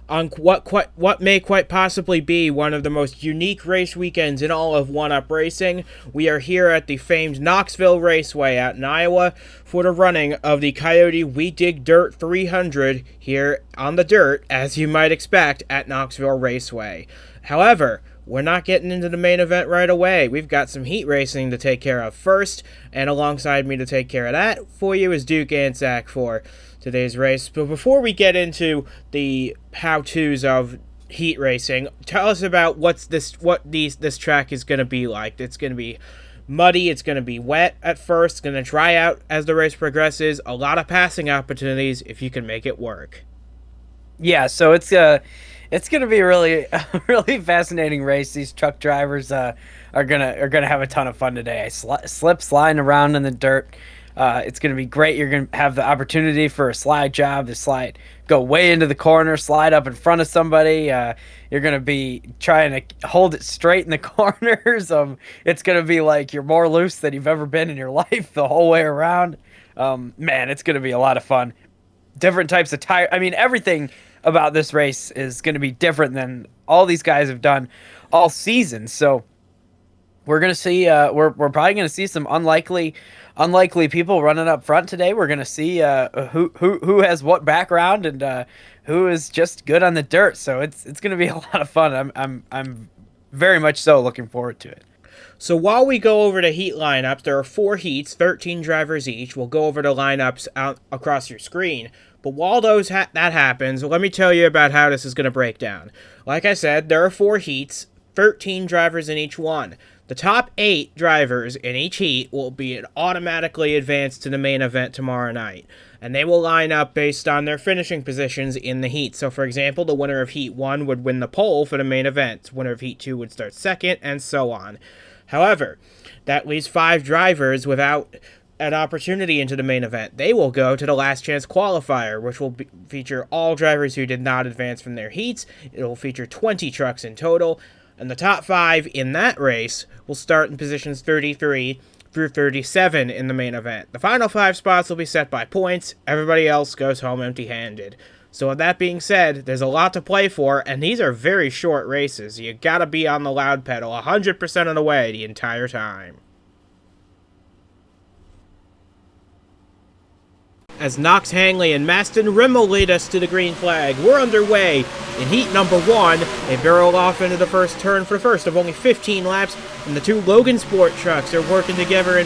on what may quite possibly be one of the most unique race weekends in all of one-up racing. We are here at the famed Knoxville Raceway out in Iowa for the running of the Coyote We Dig Dirt 300 here on the dirt, as you might expect, at Knoxville Raceway. However, we're not getting into the main event right away. We've got some heat racing to take care of first, and alongside me to take care of that for you is Duke Ansack for today's race. But before we get into the how-tos of heat racing, tell us about what this track is going to be like. It's going to be muddy, it's going to be wet at first, it's going to dry out as the race progresses, a lot of passing opportunities if you can make it work. Yeah, so it's gonna be a really fascinating race. These truck drivers are gonna have a ton of fun today. Sliding around in the dirt. It's gonna be great. You're gonna have the opportunity for a slide job. The slide go way into the corner, slide up in front of somebody. You're gonna be trying to hold it straight in the corners. It's gonna be like you're more loose than you've ever been in your life the whole way around. Man, it's gonna be a lot of fun. Different types of tire. I mean, everything about this race is going to be different than all these guys have done all season. So we're going to see, we're probably going to see some unlikely people running up front today. We're going to see who has what background and who is just good on the dirt. So it's going to be a lot of fun. I'm very much so looking forward to it. So while we go over the heat lineups, there are 4 heats, 13 drivers each. We'll go over the lineups out across your screen. But while that happens, let me tell you about how this is going to break down. Like I said, there are 4 heats, 13 drivers in each one. The top 8 drivers in each heat will be automatically advanced to the main event tomorrow night. And they will line up based on their finishing positions in the heat. So, for example, the winner of Heat 1 would win the pole for the main event. The winner of Heat 2 would start second, and so on. However, that leaves 5 drivers without an opportunity into the main event. They will go to the last chance qualifier, which will feature all drivers who did not advance from their heats. It will feature 20 trucks in total, and the top 5 in that race will start in positions 33 through 37 in the main event. The final 5 spots will be set by points. Everybody else goes home empty-handed. So with that being said, there's a lot to play for, and these are very short races. You gotta be on the loud pedal 100% of the way the entire time. As Knox Hangley and Maston Rimmel lead us to the green flag, we're underway in heat number 1. They barrel off into the first turn for the first of only 15 laps, and the 2 Logan Sport trucks are working together in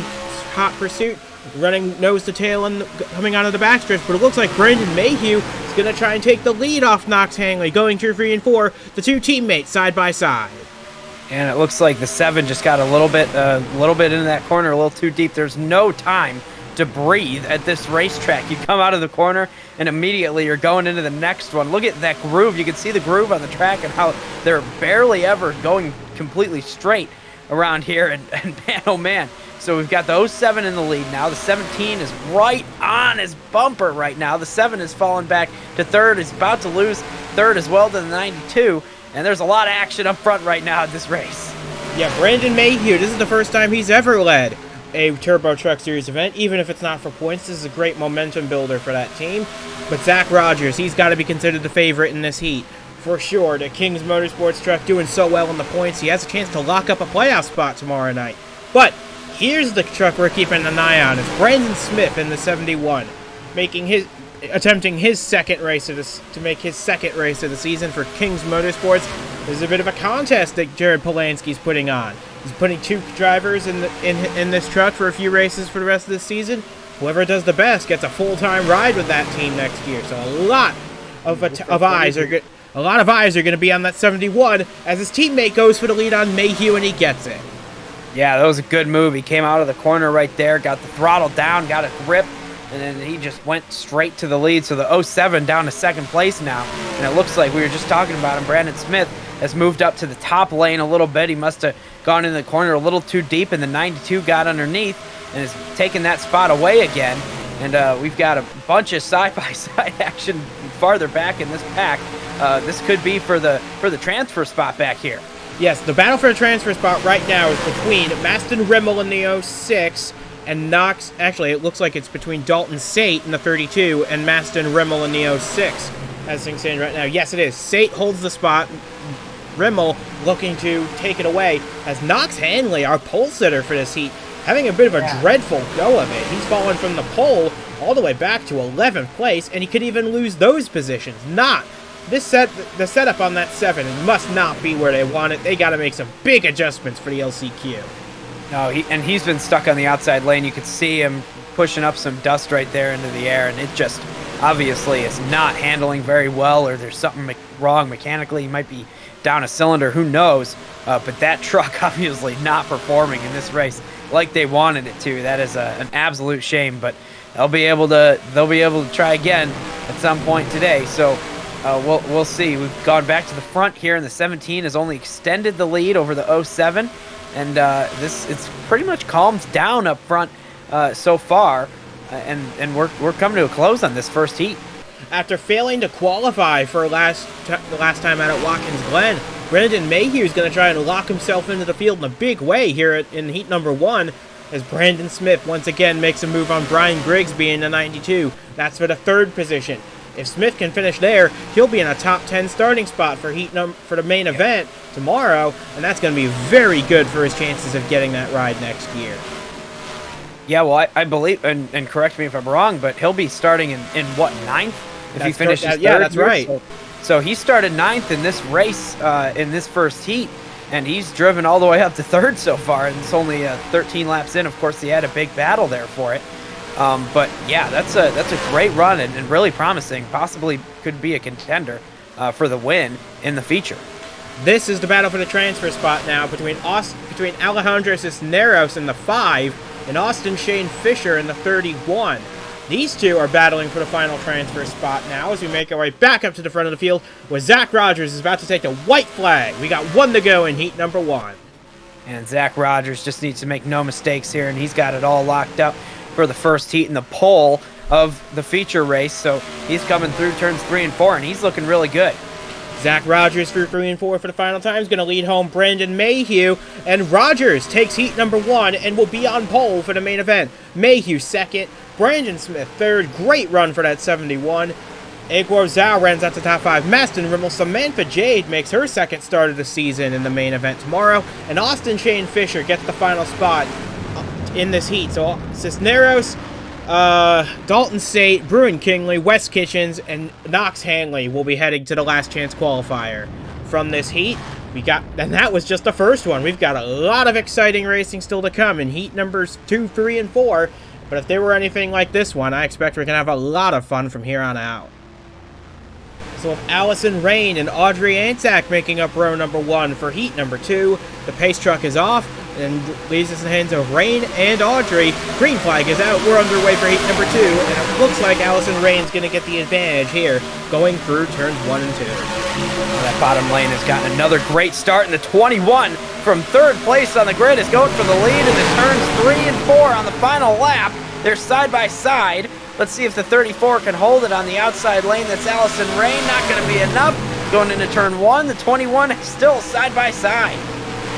hot pursuit, running nose to tail and coming out of the backstretch. But it looks like Brandon Mayhew is going to try and take the lead off Knox Hangley, going through 3 and 4, the 2 teammates side by side. And it looks like the 7 just got a little bit into that corner, a little too deep. There's no time to breathe at this racetrack. You come out of the corner and immediately you're going into the next one. Look at that groove. You can see the groove on the track and how they're barely ever going completely straight around here. And man, oh man. So we've got the 07 in the lead now. The 17 is right on his bumper right now. The 7 is falling back to third. He's about to lose third as well to the 92. And there's a lot of action up front right now at this race. Yeah, Brandon Mayhew, this is the first time he's ever led a Turbo Truck Series event. Even if it's not for points, this is a great momentum builder for that team. But Zach Rogers, he's got to be considered the favorite in this heat. For sure, the Kings Motorsports truck doing so well in the points, he has a chance to lock up a playoff spot tomorrow night. But here's the truck we're keeping an eye on. It's Brandon Smith in the 71, attempting his second race of this to make his second race of the season for Kings Motorsports. There's a bit of a contest that Jared Polanski's putting on. He's putting 2 drivers in this truck for a few races for the rest of the season. Whoever does the best gets a full-time ride with that team next year. So a lot of eyes are going to be on that 71 as his teammate goes for the lead on Mayhew, and he gets it. Yeah, that was a good move. He came out of the corner right there, got the throttle down, got a grip, and then he just went straight to the lead. So the 07 down to second place now. And it looks like we were just talking about him. Brandon Smith has moved up to the top lane a little bit. He must have gone in the corner a little too deep, and the 92 got underneath and is taking that spot away again. And we've got a bunch of side-by-side action farther back in this pack. This could be for the transfer spot back here. Yes, the battle for the transfer spot right now is between Maston Rimmel in the 06 and Knox. Actually, it looks like it's between Dalton Sate in the 32 and Maston Rimmel in the 06. as things stand right now. Yes, it is. Sate holds the spot. Rimmel looking to take it away as Knox Hanley, our pole sitter for this heat, having a bit of a dreadful go of it. He's fallen from the pole all the way back to 11th place, and he could even lose those positions. The setup on that 7 must not be where they want it. They got to make some big adjustments for the LCQ. No, he's been stuck on the outside lane. You could see him pushing up some dust right there into the air, and it just obviously is not handling very well, or there's something wrong mechanically. He might be down a cylinder, who knows? But that truck obviously not performing in this race like they wanted it to. That is an absolute shame, but they'll be able to try again at some point today. So we'll see. We've gone back to the front here, and the 17 has only extended the lead over the 07, and it's pretty much calmed down up front so far, and we're coming to a close on this first heat. After failing to qualify for the last time out at Watkins Glen, Brandon Mayhew is going to try and lock himself into the field in a big way here in heat number 1, as Brandon Smith once again makes a move on Brian Grigsby in the 92. That's for the 3rd position. If Smith can finish there, he'll be in a top 10 starting spot for for the main event tomorrow, and that's going to be very good for his chances of getting that ride next year. Yeah, well, I believe, and correct me if I'm wrong, but he'll be starting in what, 9th? If he finishes third. Yeah, that's right. So he started 9th in this race, in this first heat, and he's driven all the way up to 3rd so far, and it's only 13 laps in. Of course, he had a big battle there for it. But yeah, that's a great run and really promising. Possibly could be a contender for the win in the feature. This is the battle for the transfer spot now between Alejandro Cisneros in the 5 and Austin Shane Fisher in the 31. These two are battling for the final transfer spot now as we make our way back up to the front of the field where Zach Rogers is about to take the white flag. We got 1 to go in heat number 1. And Zach Rogers just needs to make no mistakes here, and he's got it all locked up for the first heat in the pole of the feature race. So he's coming through turns 3 and 4, and he's looking really good. Zach Rogers through 3 and 4 for the final time is going to lead home Brandon Mayhew, and Rogers takes heat number 1 and will be on pole for the main event. Mayhew 2nd, Brandon Smith 3rd. Great run for that 71. Egor Zhao runs out to top 5. Maston Rimmel, Samantha Jade makes her 2nd start of the season in the main event tomorrow, and Austin Shane Fisher gets the final spot in this heat. So Cisneros, Dalton Sate, Bruin Kingley, Wes Kitchens, and Knox Hanley will be heading to the last chance qualifier from this heat. And that was just the first one. We've got a lot of exciting racing still to come in heat numbers 2, 3, and 4. But if they were anything like this one, I expect we're going to have a lot of fun from here on out. So with Allison Rain and Audrey Anzac making up row number 1 for heat number 2, the pace truck is off and leaves us in the hands of Rain and Audrey. Green flag is out. We're underway for heat number 2, and it looks like Allison Rain's going to get the advantage here, going through turns 1 and 2. That bottom lane has gotten another great start, and the 21 from 3rd place on the grid is going for the lead in the turns 3 and 4 on the final lap. They're side by side. Let's see if the 34 can hold it on the outside lane. That's Allison Rain. Not going to be enough. Going into turn 1, the 21 is still side by side.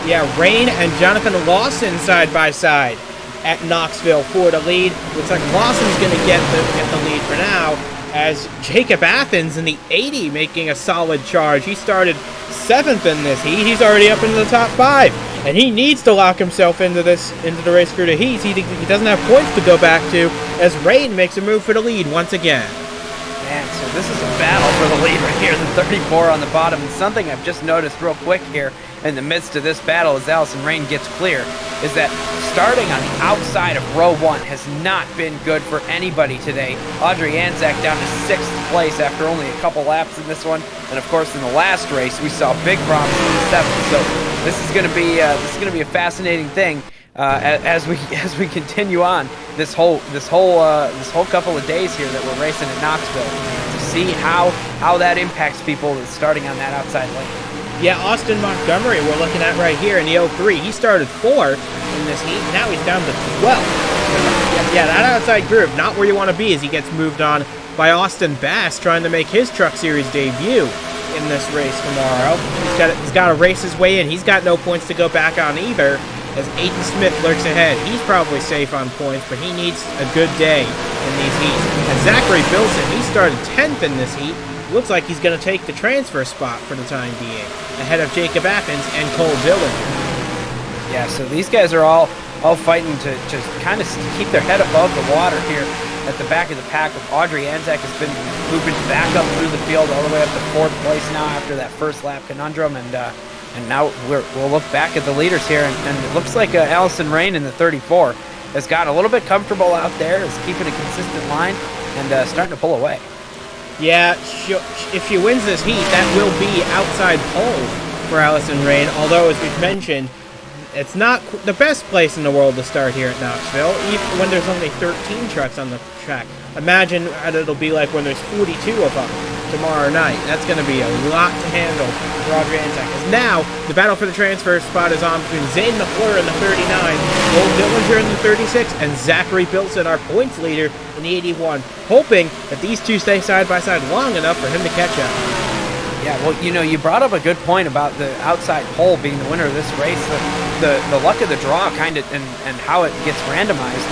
Yeah, Rain and Jonathan Lawson side by side at Knoxville for the lead. Looks like Lawson's going to get the lead for now, as Jacob Athens in the 80 making a solid charge. He started 7th in this heat. He's already up into the top 5, and he needs to lock himself into the race through the heats. He doesn't have points to go back to, as Rain makes a move for the lead once again. Man, so this is a battle for the lead right here, the 34 on the bottom. And something I've just noticed real quick here in the midst of this battle as Allison Rain gets clear is that starting on the outside of row 1 has not been good for anybody today. Audrey Anzac down to 6th place after only a couple laps in this one, and of course in the last race we saw big problems in the 7th. So this is going to be a fascinating thing as we continue on this whole couple of days here that we're racing at Knoxville, to see how that impacts people that's starting on that outside lane. Yeah, Austin Montgomery we're looking at right here in the 03. He started 4th in this heat. Now he's down to 12th. Yeah, that outside groove, not where you want to be as he gets moved on by Austin Bass, trying to make his Truck Series debut in this race tomorrow. He's got to race his way in. He's got no points to go back on either, as Aiden Smith lurks ahead. He's probably safe on points, but he needs a good day in these heats. And Zachary Bilson, he started 10th in this heat. looks like he's going to take the transfer spot for the time being, ahead of Jacob Athens and Cole Dillinger. Yeah, so these guys are all fighting to just kind of keep their head above the water here at the back of the pack. With Audrey Anzac has been moving back up through the field all the way up to 4th place now after that first lap conundrum, and now we'll look back at the leaders here, and it looks like Allison Rain in the 34 has gotten a little bit comfortable out there, is keeping a consistent line, and starting to pull away. Yeah, if she wins this heat, that will be outside pole for Allison Rain, although, as we've mentioned, it's not the best place in the world to start here at Knoxville, even when there's only 13 trucks on the track. Imagine what it'll be like when there's 42 of them tomorrow night. That's going to be a lot to handle for Audrey Anzac. Now, the battle for the transfer spot is on between Zane McClure in the 39, Cole Dillinger in the 36, and Zachary Bilson, our points leader, in the 81, hoping that these two stay side by side long enough for him to catch up. Yeah, well, you brought up a good point about the outside pole being the winner of this race. The luck of the draw kind of and how it gets randomized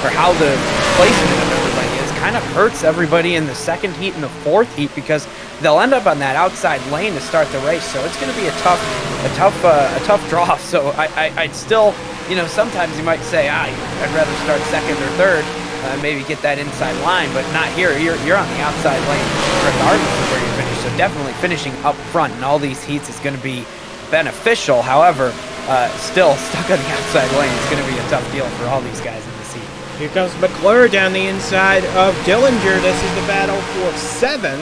or how the placement of everybody is kind of hurts everybody in the second heat and the fourth heat, because they'll end up on that outside lane to start the race. So it's going to be a tough draw. So I'd still, sometimes you might say, I'd rather start second or third. Maybe get that inside line, but not here. You're on the outside lane regardless of where you finish. So definitely finishing up front in all these heats is going to be beneficial. However, still stuck on the outside lane is going to be a tough deal for all these guys in this heat. Here comes McClure down the inside of Dillinger. This is the battle for 7.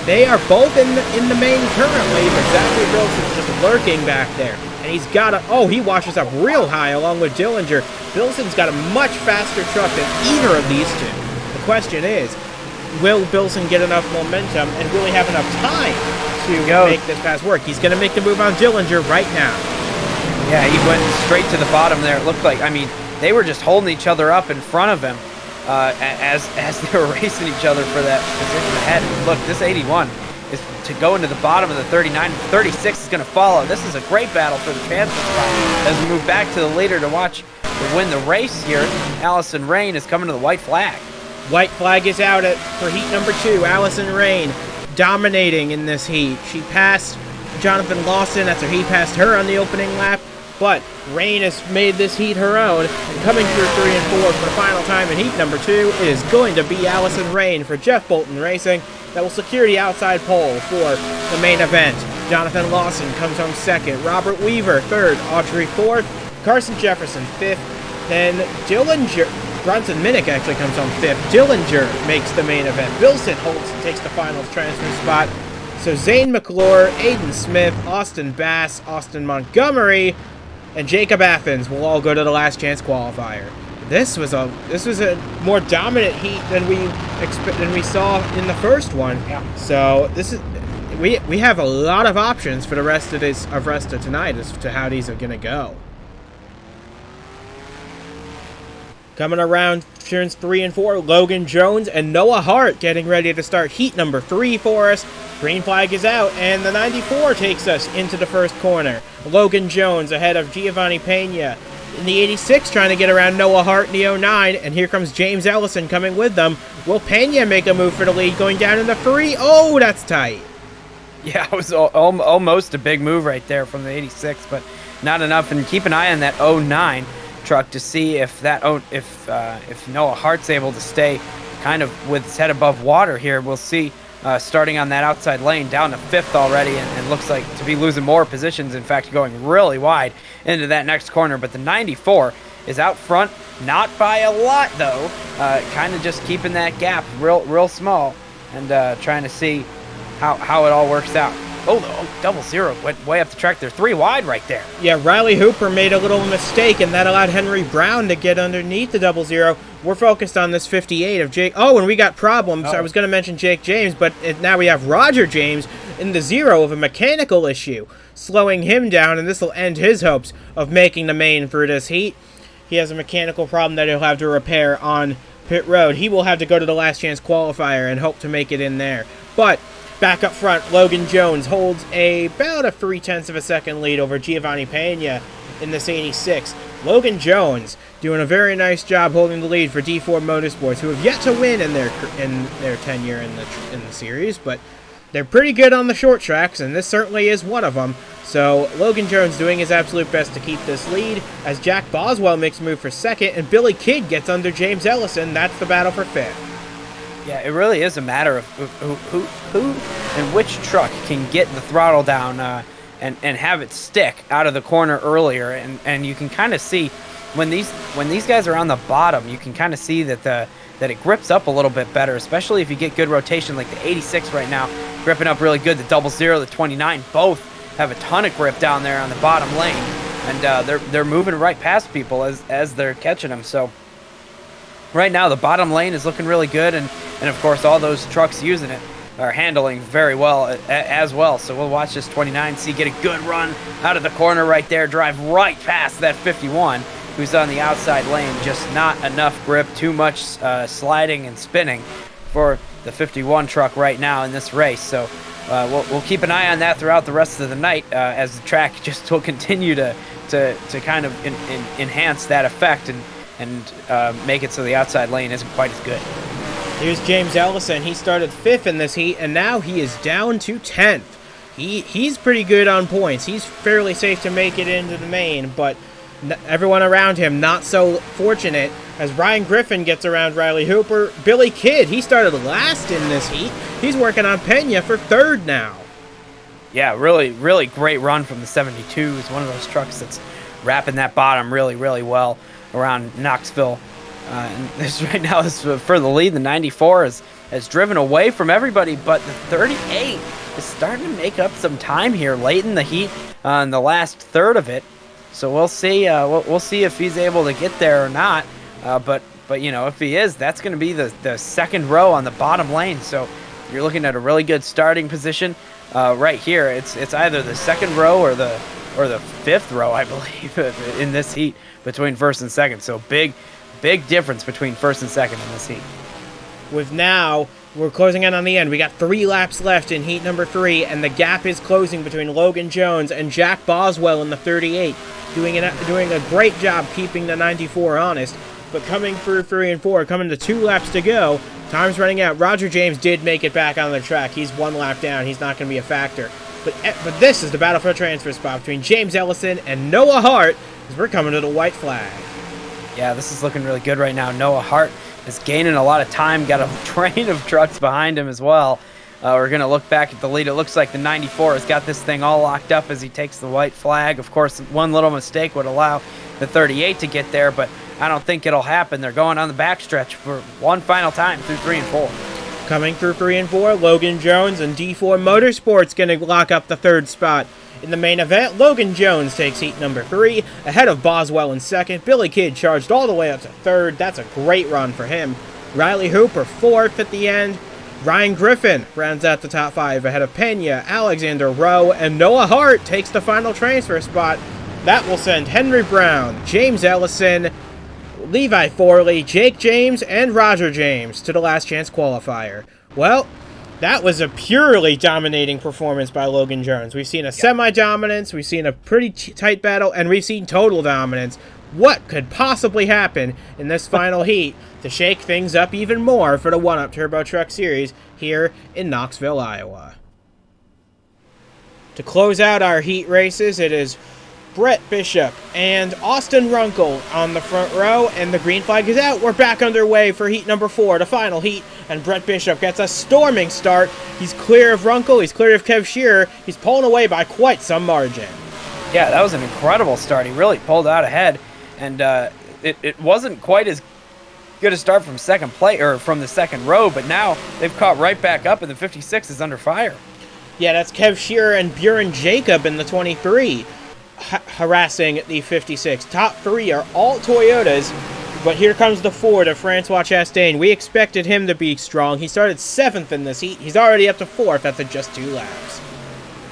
They are both in the main currently, but Zachary Bilson's just lurking back there. And he's got he washes up real high along with Dillinger. Bilson's got a much faster truck than either of these two. The question is, will Bilson get enough momentum, and will he have enough time to make this pass work? He's going to make the move on Dillinger right now. Yeah, he went straight to the bottom there. It looked like, they were just holding each other up in front of him as they were racing each other for that position ahead. And look, this 81 is to go into the bottom of the 39. 36 is going to follow. This is a great battle for the transfer spot as we move back to the leader to win the race here. Allison Rain is coming to the white flag. White flag is out for heat number 2. Allison Rain dominating in this heat. She passed Jonathan Lawson after he passed her on the opening lap, but Rain has made this heat her own, and coming through 3 and 4 for the final time in heat number 2, it is going to be Allison Rain for Jeff Bolton Racing that will secure the outside pole for the main event. Jonathan Lawson comes home 2nd, Robert Weaver 3rd, Audrey 4th, Carson Jefferson 5th, then Bronson Minnick actually comes home 5th. Dillinger makes the main event. Bilson holds and takes the final transfer spot. So Zane McClure, Aiden Smith, Austin Bass, Austin Montgomery, and Jacob Athens will all go to the last chance qualifier. This was a more dominant heat than we saw in the first one. Yeah. So we have a lot of options for the rest of tonight as to how these are gonna go. Coming around turns 3 and 4, Logan Jones and Noah Hart getting ready to start heat number 3 for us. Green flag is out, and the 94 takes us into the first corner. Logan Jones ahead of Giovanni Pena. In the 86, trying to get around Noah Hart in the 09, and here comes James Ellison coming with them. Will Pena make a move for the lead going down in the 3? Oh, that's tight. Yeah, it was almost a big move right there from the 86, but not enough. And keep an eye on that 09 truck to see if Noah Hart's able to stay kind of with his head above water here. We'll see starting on that outside lane down to 5th already, and looks like to be losing more positions. In fact, going really wide into that next corner. But the 94 is out front, not by a lot though, kind of just keeping that gap real small, and trying to see how it all works out. Oh, 00 went way up the track. They're 3 wide right there. Yeah, Riley Hooper made a little mistake, and that allowed Henry Brown to get underneath the 00. We're focused on this 58 of Jake. Oh, and we got problems. I was going to mention Jake James, but now we have Roger James in the 0 of a mechanical issue, slowing him down, and this will end his hopes of making the main for this heat. He has a mechanical problem that he'll have to repair on pit road. He will have to go to the last chance qualifier and hope to make it in there. But back up front, Logan Jones holds about a 0.3 of a second lead over Giovanni Pena in this 86. Logan Jones doing a very nice job holding the lead for D4 Motorsports, who have yet to win in their tenure in the series, but They're pretty good on the short tracks, and this certainly is one of them. So Logan Jones doing his absolute best to keep this lead as Jack Boswell makes a move for second, and Billy Kidd gets under James Ellison. That's the battle for fifth. Yeah, it really is a matter of who and which truck can get the throttle down and have it stick out of the corner earlier. And you can kind of see when these guys are on the bottom, you can kind of see that it grips up a little bit better, especially if you get good rotation like the 86 right now, gripping up really good. The 00, the 29, both have a ton of grip down there on the bottom lane, and they're moving right past people as they're catching them. So right now the bottom lane is looking really good, and of course all those trucks using it are handling very well as well. So we'll watch this 29 see get a good run out of the corner right there, drive right past that 51 who's on the outside lane. Just not enough grip, too much sliding and spinning for the 51 truck right now in this race. So we'll keep an eye on that throughout the rest of the night as the track just will continue to kind of enhance that effect and make it so the outside lane isn't quite as good. Here's James Ellison. He started 5th in this heat, and now he is down to 10th. He's pretty good on points. He's fairly safe to make it into the main, but everyone around him not so fortunate as Ryan Griffin gets around Riley Hooper. Billy Kidd, he started last in this heat. He's working on Pena for 3rd now. Yeah, really, really great run from the 72. It's one of those trucks that's wrapping that bottom really, really well around Knoxville. And this right now is for the lead. The 94 has driven away from everybody, but the 38 is starting to make up some time here late in the heat in the last third of it. So we'll see. We'll see if he's able to get there or not. But you know, if he is, that's going to be the second row on the bottom lane. So you're looking at a really good starting position right here. It's either the second row or the 5th row, I believe, in this heat between first and second. So big difference between first and second in this heat. With now, we're closing in on the end. We got 3 laps left in heat number 3, and the gap is closing between Logan Jones and Jack Boswell in the 38, doing a great job keeping the 94 honest. But coming through 3 and 4, coming to 2 laps to go, time's running out. Roger James did make it back on the track. He's 1 lap down. He's not going to be a factor. But this is the battle for a transfer spot between James Ellison and Noah Hart as we're coming to the white flag. Yeah, this is looking really good right now. Noah Hart is gaining a lot of time, got a train of trucks behind him as well. We're going to look back at the lead. It looks like the 94 has got this thing all locked up as he takes the white flag. Of course, one little mistake would allow the 38 to get there, but I don't think it'll happen. They're going on the backstretch for one final time through 3 and 4. Coming through 3 and 4, Logan Jones and D4 Motorsports going to lock up the 3rd spot. In the main event, Logan Jones takes heat number 3, ahead of Boswell in 2nd. Billy Kidd charged all the way up to 3rd. That's a great run for him. Riley Hooper 4th at the end. Ryan Griffin rounds out the top 5 ahead of Pena, Alexander Rowe, and Noah Hart takes the final transfer spot. That will send Henry Brown, James Ellison, Levi Forley, Jake James, and Roger James to the last chance qualifier. Well, that was a purely dominating performance by Logan Jones. We've seen a semi-dominance, we've seen a pretty tight battle, and we've seen total dominance. What could possibly happen in this final heat to shake things up even more for the 1UP Turbo Truck Series here in Knoxville, Iowa? To close out our heat races, it is Brett Bishop and Austin Runkle on the front row, and the green flag is out. We're back underway for heat number 4, the final heat, and Brett Bishop gets a storming start. He's clear of Runkle, he's clear of Kev Shearer, he's pulling away by quite some margin. Yeah, that was an incredible start. He really pulled out ahead, and it wasn't quite as good a start from from the second row, but now they've caught right back up, and the 56 is under fire. Yeah, that's Kev Shearer and Buren Jacob in the 23. Harassing the 56. Top 3 are all Toyotas, but here comes the Ford of Francois Chastain. We expected him to be strong. He started 7th in this heat. He's already up to 4th after just 2 laps.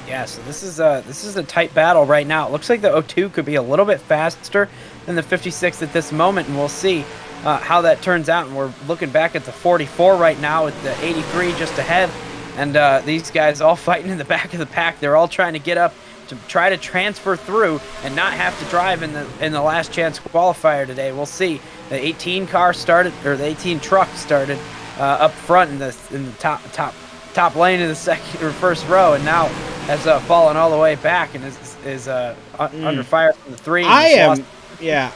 Yeah, so this is a tight battle right now. It looks like the 02 could be a little bit faster than the 56 at this moment, and we'll see how that turns out. And we're looking back at the 44 right now with the 83 just ahead, and these guys all fighting in the back of the pack. They're all trying to get up to try to transfer through and not have to drive in the last chance qualifier today. We'll see. The 18 car started, or the 18 truck started up front in the top top lane in the second or first row, and now has fallen all the way back and is under fire from the 3. Yeah.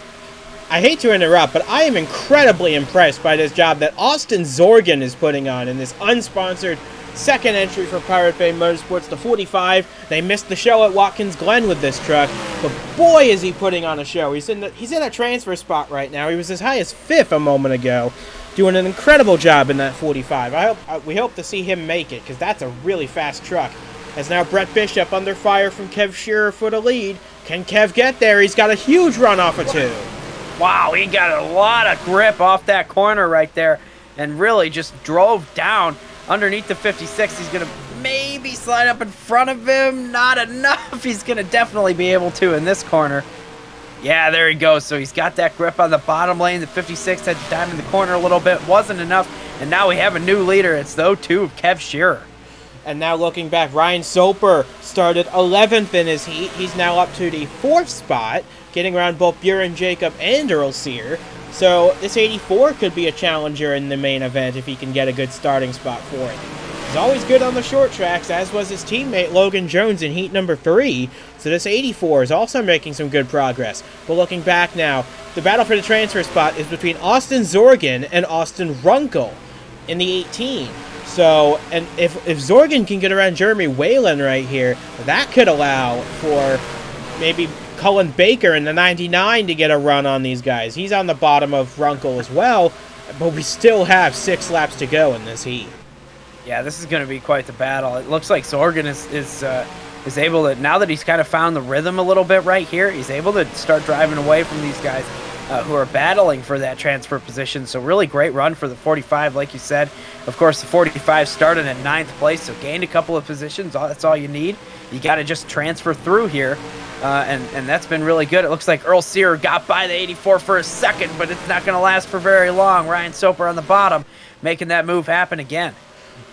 I hate to interrupt, but I am incredibly impressed by this job that Austin Zorgan is putting on in this unsponsored second entry for Pirate Bay Motorsports, the 45. They missed the show at Watkins Glen with this truck, but boy is he putting on a show. He's in a transfer spot right now. He was as high as 5th a moment ago, doing an incredible job in that 45. We hope to see him make it, because that's a really fast truck. As now Brett Bishop under fire from Kev Shearer for the lead. Can Kev get there? He's got a huge run off of 2. Wow, he got a lot of grip off that corner right there and really just drove down underneath the 56. He's going to maybe slide up in front of him. Not enough. He's going to definitely be able to in this corner. Yeah, there he goes. So he's got that grip on the bottom lane. The 56 had to dive in the corner a little bit. Wasn't enough. And now we have a new leader. It's the 02 of Kev Shearer. And now looking back, Ryan Soper started 11th in his heat. He's now up to the 4th spot, getting around both Buren Jacob and Earl Sear. So this 84 could be a challenger in the main event if he can get a good starting spot for it. He's always good on the short tracks, as was his teammate Logan Jones in heat number 3. So this 84 is also making some good progress. But looking back now, the battle for the transfer spot is between Austin Zorgan and Austin Runkle in the 18. So, and if Zorgan can get around Jeremy Whalen right here, that could allow for maybe Cullen Baker in the 99 to get a run on these guys. He's on the bottom of Runkle as well, but we still have 6 laps to go in this heat. Yeah, this is going to be quite the battle. It looks like Zorgan is able to, now that he's kind of found the rhythm a little bit right here, he's able to start driving away from these guys who are battling for that transfer position. So really great run for the 45, like you said. Of course, the 45 started in 9th place, so gained a couple of positions. That's all you need. You got to just transfer through here, and that's been really good. It looks like Earl Sear got by the 84 for a second, but it's not going to last for very long. Ryan Soper on the bottom, making that move happen again.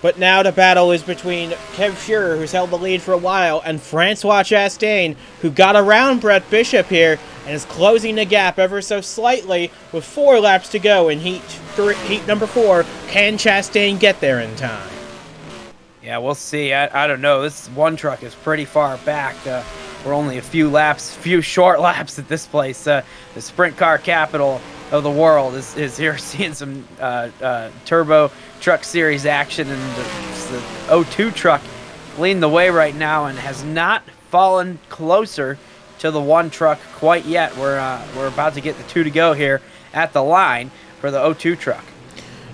But now the battle is between Kev Shearer, who's held the lead for a while, and Francois Chastain, who got around Brett Bishop here and is closing the gap ever so slightly with 4 laps to go in heat number 4. Can Chastain get there in time? Yeah, we'll see. I don't know. This one truck is pretty far back. We're only a few short laps at this place. The sprint car capital of the world is here, seeing some turbo truck series action, and the 02 truck leading the way right now and has not fallen closer to the 1 truck quite yet. We're about to get the 2 to go here at the line for the 02 truck.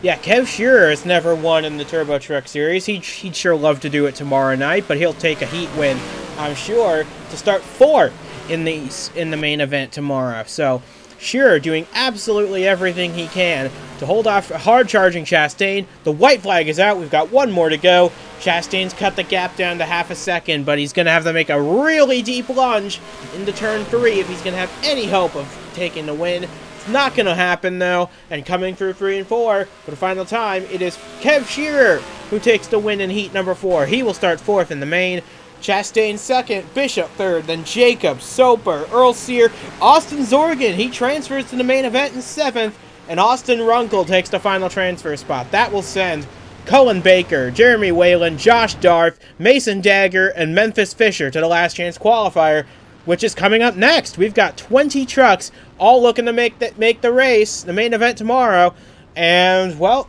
Yeah, Kev Shearer has never won in the Turbo Truck Series. He'd sure love to do it tomorrow night, but he'll take a heat win, I'm sure, to start 4 in the main event tomorrow. So Shearer doing absolutely everything he can to hold off hard-charging Chastain. The white flag is out. We've got 1 more to go. Chastain's cut the gap down to half a second, but he's going to have to make a really deep lunge into turn 3 if he's going to have any hope of taking the win. It's not going to happen, though, and coming through 3 and 4 for the final time, it is Kev Shearer who takes the win in heat number 4. He will start 4th in the main. Chastain 2nd, Bishop 3rd, then Jacob, Soper, Earl Sear, Austin Zorgan. He transfers to the main event in 7th, and Austin Runkle takes the final transfer spot. That will send Cullen Baker, Jeremy Whalen, Josh Darth, Mason Dagger, and Memphis Fisher to the last chance qualifier, which is coming up next. We've got 20 trucks all looking to make the race, the main event tomorrow, and, well,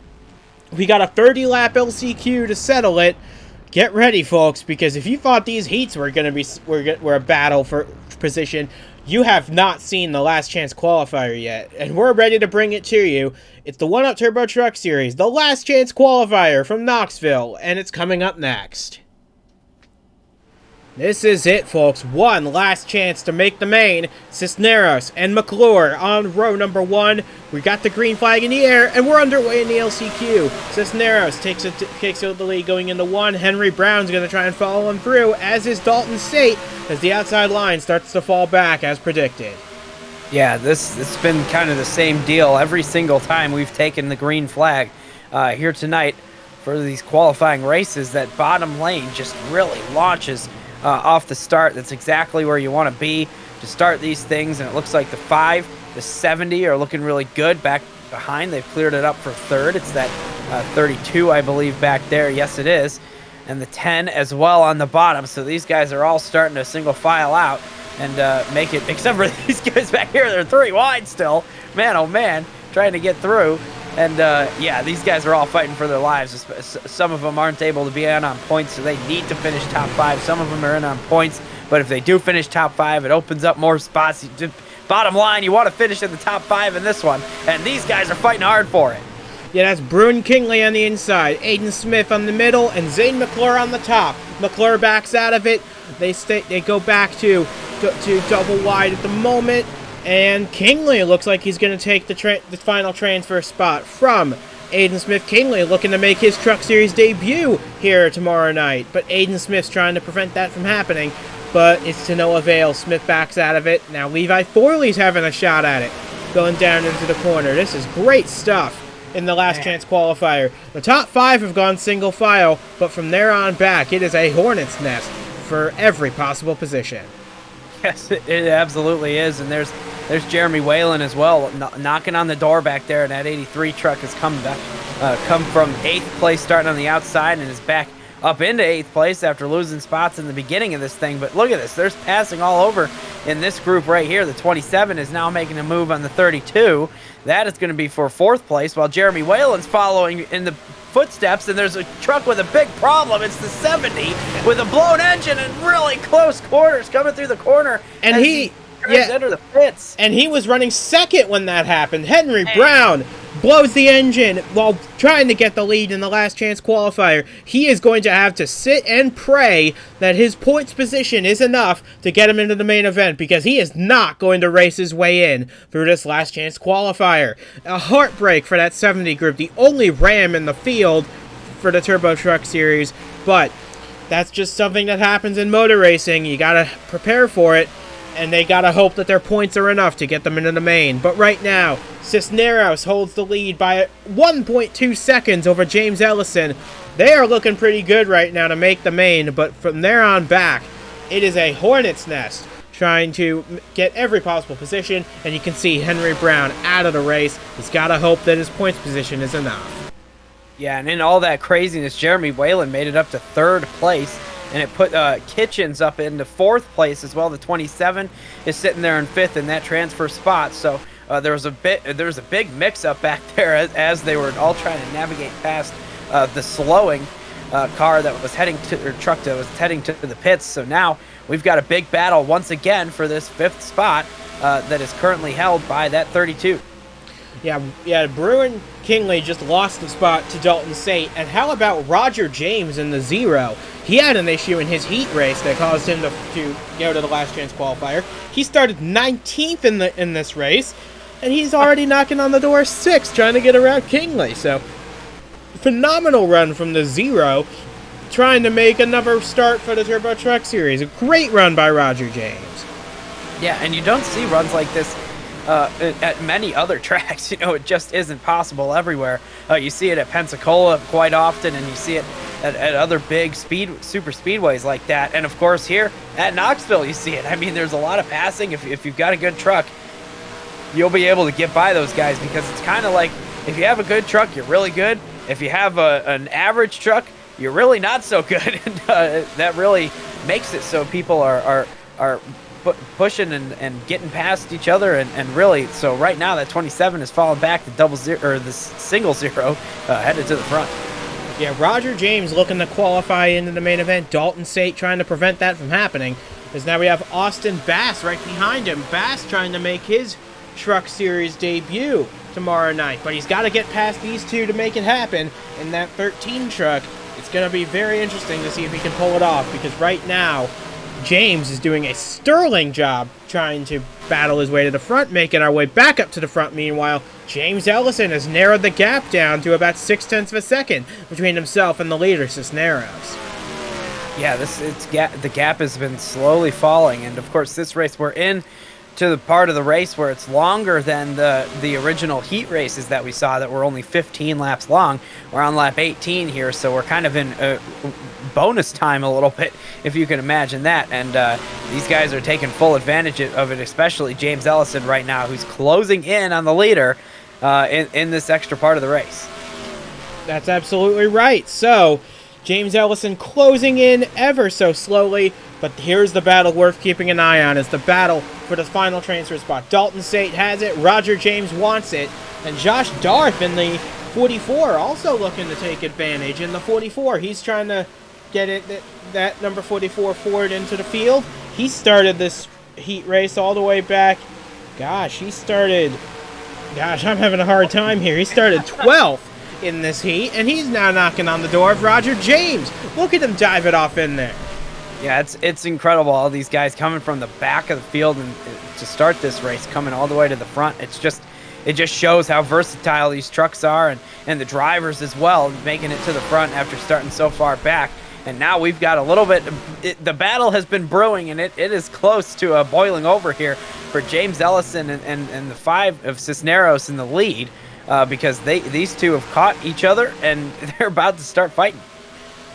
we got a 30-lap LCQ to settle it. Get ready, folks, because if you thought these heats were a battle for position, you have not seen the last chance qualifier yet, and we're ready to bring it to you. It's the 1UP Turbo Truck Series, the last chance qualifier from Knoxville, and it's coming up next. This is it, folks. One last chance to make the main. Cisneros and McClure on row number 1. We got the green flag in the air, and we're underway in the LCQ. Cisneros takes out the lead going into 1. Henry Brown's going to try and follow him through, as is Dalton State, as the outside line starts to fall back as predicted. Yeah, it's been kind of the same deal every single time we've taken the green flag here tonight for these qualifying races. That bottom lane just really launches off the start. That's exactly where you want to be to start these things, and it looks like the 5, the 70 are looking really good back behind. They've cleared it up for 3rd. It's that 32, I believe, back there. Yes, it is. and the 10 as well on the bottom. So these guys are all starting to single file out and make it, except for these guys back here. They're 3 wide still. Man, oh man, trying to get through. And yeah, these guys are all fighting for their lives. Some of them aren't able to be in on points, so they need to finish top 5. Some of them are in on points, but if they do finish top 5, it opens up more spots. Bottom line, you want to finish in the top 5 in this one, and these guys are fighting hard for it. Yeah, that's Bruin Kingley on the inside, Aiden Smith on the middle, and Zane McClure on the top. McClure backs out of it. They go back to double wide at the moment. And Kingley looks like he's going to take the final transfer spot from Aiden Smith. Kingley looking to make his Truck Series debut here tomorrow night. But Aiden Smith's trying to prevent that from happening. But it's to no avail. Smith backs out of it. Now Levi Forley's having a shot at it. Going down into the corner. This is great stuff in the last chance qualifier. The top 5 have gone single file. But from there on back, it is a hornet's nest for every possible position. Yes, it absolutely is. And there's Jeremy Whalen as well, knocking on the door back there, and that 83 truck has come from 8th place starting on the outside and is back up into 8th place after losing spots in the beginning of this thing. But look at this. There's passing all over in this group right here. The 27 is now making a move on the 32. That is going to be for 4th place, while Jeremy Whalen's following in the footsteps, and there's a truck with a big problem. It's the 70 with a blown engine and really close quarters coming through the corner. And he enter the pits. And he was running 2nd when that happened. Henry Brown blows the engine while trying to get the lead in the last chance qualifier. He is going to have to sit and pray that his points position is enough to get him into the main event, because he is not going to race his way in through this last chance qualifier. A heartbreak for that 70 group, the only Ram in the field for the Turbo Truck Series, but that's just something that happens in motor racing. You gotta prepare for it, and they gotta hope that their points are enough to get them into the main. But right now, Cisneros holds the lead by 1.2 seconds over James Ellison. They are looking pretty good right now to make the main, but from there on back, it is a hornet's nest trying to get every possible position, and you can see Henry Brown out of the race. He's gotta hope that his points position is enough. Yeah, and in all that craziness, Jeremy Whalen made it up to 3rd place. And it put Kitchens up into 4th place as well. The 27 is sitting there in 5th in that transfer spot. So there was a big mix-up back there as they were all trying to navigate past the slowing car that was heading to, or truck that was heading to the pits. So now we've got a big battle once again for this 5th spot that is currently held by that 32. Yeah, Bruin Kingley just lost the spot to Dalton Sate. And how about Roger James in the 0? He had an issue in his heat race that caused him to go to the last chance qualifier. He started 19th in this race, and he's already knocking on the door 6th, trying to get around Kingley. So, phenomenal run from the 0, trying to make another start for the Turbo Truck Series. A great run by Roger James. Yeah, and you don't see runs like this at many other tracks. You know, it just isn't possible everywhere. You see it at Pensacola quite often, and you see it at other big super speedways like that. And of course here at Knoxville you see it. I mean, there's a lot of passing. If you've got a good truck, you'll be able to get by those guys, because it's kind of like, if you have a good truck, you're really good. If you have an average truck, you're really not so good. And that really makes it so people are pushing and getting past each other, and really, so right now that 27 is falling back to the single 0, headed to the front. Yeah, Roger James looking to qualify into the main event. Dalton Sate trying to prevent that from happening, because now we have Austin Bass right behind him. Bass trying to make his Truck Series debut tomorrow night, but he's got to get past these two to make it happen. In that 13 truck, it's going to be very interesting to see if he can pull it off, because right now James is doing a sterling job trying to battle his way to the front, making our way back up to the front. Meanwhile, James Ellison has narrowed the gap down to about 0.6 of a second between himself and the leader, Cisneros. Yeah, the gap has been slowly falling, and of course this race we're in to the part of the race where it's longer than the original heat races that we saw that were only 15 laps long. We're on lap 18 here, so we're kind of in bonus time a little bit, if you can imagine that. And these guys are taking full advantage of it, especially James Ellison right now, who's closing in on the leader in this extra part of the race. That's absolutely right. So James Ellison closing in ever so slowly, but here's the battle worth keeping an eye on. It's the battle for the final transfer spot. Dalton Sate has it, Roger James wants it, and Josh Darth in the 44 also looking to take advantage. In the 44, he's trying to get it that number 44 forward into the field. He started this heat race all the way back. Gosh, I'm having a hard time here. He started 12th in this heat, and he's now knocking on the door of Roger James. Look at him dive it off in there. Yeah, it's incredible. All these guys coming from the back of the field and to start this race, coming all the way to the front. It just shows how versatile these trucks are, and the drivers as well, making it to the front after starting so far back. And now we've got a little bit, the battle has been brewing, and it is close to boiling over here for James Ellison and the 5 of Cisneros in the lead, because these two have caught each other, and they're about to start fighting.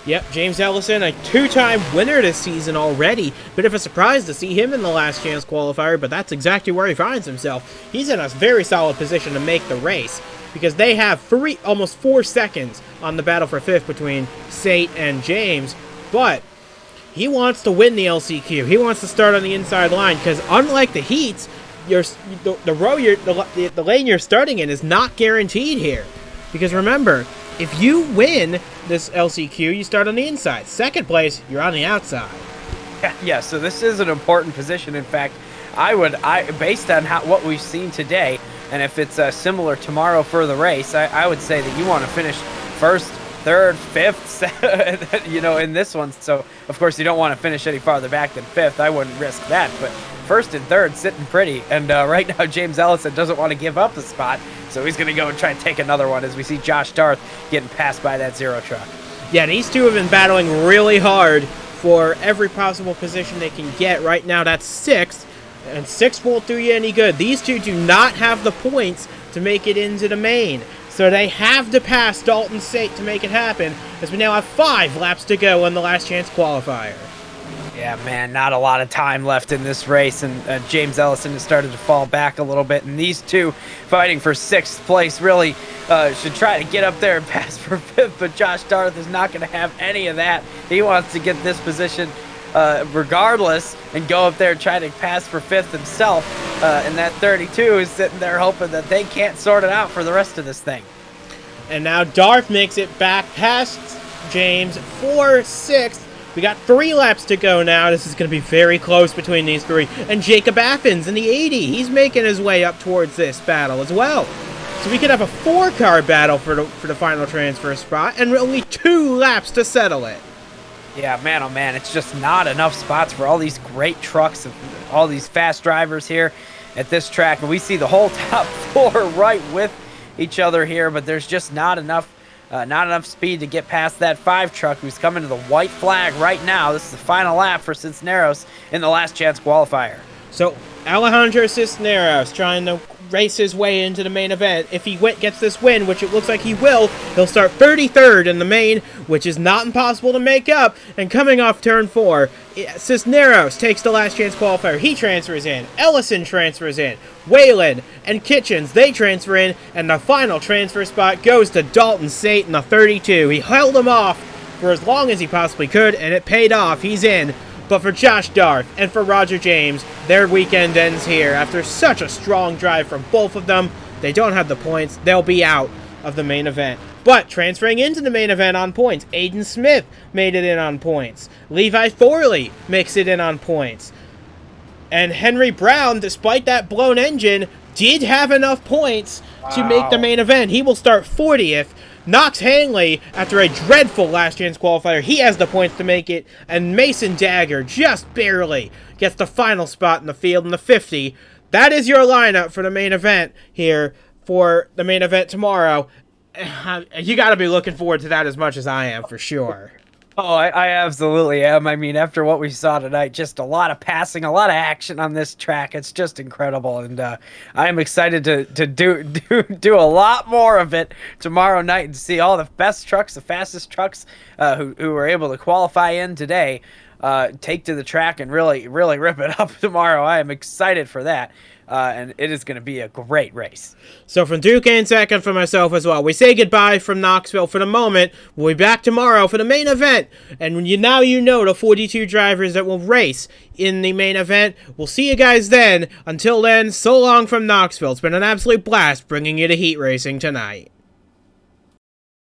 Yep, James Ellison, a 2-time winner this season already. Bit of a surprise to see him in the last chance qualifier, but that's exactly where he finds himself. He's in a very solid position to make the race, because they have almost 4 seconds on the battle for 5th between Sate and James, but he wants to win the LCQ. He wants to start on the inside line, because unlike the heats, the lane you're starting in is not guaranteed here. Because remember, if you win this LCQ, you start on the inside. Second place, you're on the outside. Yeah, so this is an important position. In fact, based on what we've seen today, and if it's similar tomorrow for the race, I would say that you want to finish first, third, fifth, in this one. So, of course, you don't want to finish any farther back than 5th. I wouldn't risk that, but first and third sitting pretty. And right now, James Ellison doesn't want to give up the spot, so he's going to go and try and take another one as we see Josh Darth getting passed by that 0 truck. Yeah, these two have been battling really hard for every possible position they can get. Right now, that's 6th, and 6th won't do you any good. These two do not have the points to make it into the main, so they have to pass Dalton Sate to make it happen, as we now have 5 laps to go in the last chance qualifier. Yeah, man, not a lot of time left in this race, and James Ellison has started to fall back a little bit, and these two fighting for 6th place really should try to get up there and pass for 5th, but Josh Darth is not going to have any of that. He wants to get this position regardless and go up there and try to pass for 5th himself, and that 32 is sitting there hoping that they can't sort it out for the rest of this thing. And now Darth makes it back past James for 6th. We got 3 laps to go now. This is going to be very close between these 3. And Jacob Athens in the 80. He's making his way up towards this battle as well. So we could have a 4-car battle for the final transfer spot, and only 2 laps to settle it. Yeah, man, oh man, it's just not enough spots for all these great trucks and all these fast drivers here at this track. And we see the whole top 4 right with each other here, but there's just not enough speed to get past that 5 truck who's coming to the white flag right now. This is the final lap for Cisneros in the last chance qualifier. So Alejandro Cisneros trying to race his way into the main event. If he gets this win, which it looks like he will, he'll start 33rd in the main, which is not impossible to make up. And coming off turn 4, Cisneros takes the last chance qualifier. He transfers in. Ellison transfers in. Whalen and Kitchens, they transfer in. And the final transfer spot goes to Dalton Sate in the 32. He held him off for as long as he possibly could, and it paid off. He's in. But for Josh Darth and for Roger James, their weekend ends here. After such a strong drive from both of them, they don't have the points. They'll be out of the main event. But transferring into the main event on points, Aiden Smith made it in on points. Levi Thorley makes it in on points. And Henry Brown, despite that blown engine, did have enough points to make the main event. He will start 40th. Knox Hanley, after a dreadful last chance qualifier, he has the points to make it. And Mason Dagger, just barely, gets the final spot in the field in the 50. That is your lineup for the main event here, for the main event tomorrow. You got to be looking forward to that as much as I am, for sure. Oh, I absolutely am. I mean, after what we saw tonight, just a lot of passing, a lot of action on this track. It's just incredible, and I am excited to do a lot more of it tomorrow night and see all the best trucks, the fastest trucks who were able to qualify in today. take to the track and really rip it up tomorrow. I am excited for that. And it is going to be a great race. So from Duke and second for myself as well, we say goodbye from Knoxville for the moment. We'll be back tomorrow for the main event. And now you know the 42 drivers that will race in the main event. We'll see you guys then. Until then, so long from Knoxville. It's been an absolute blast bringing you to heat racing tonight.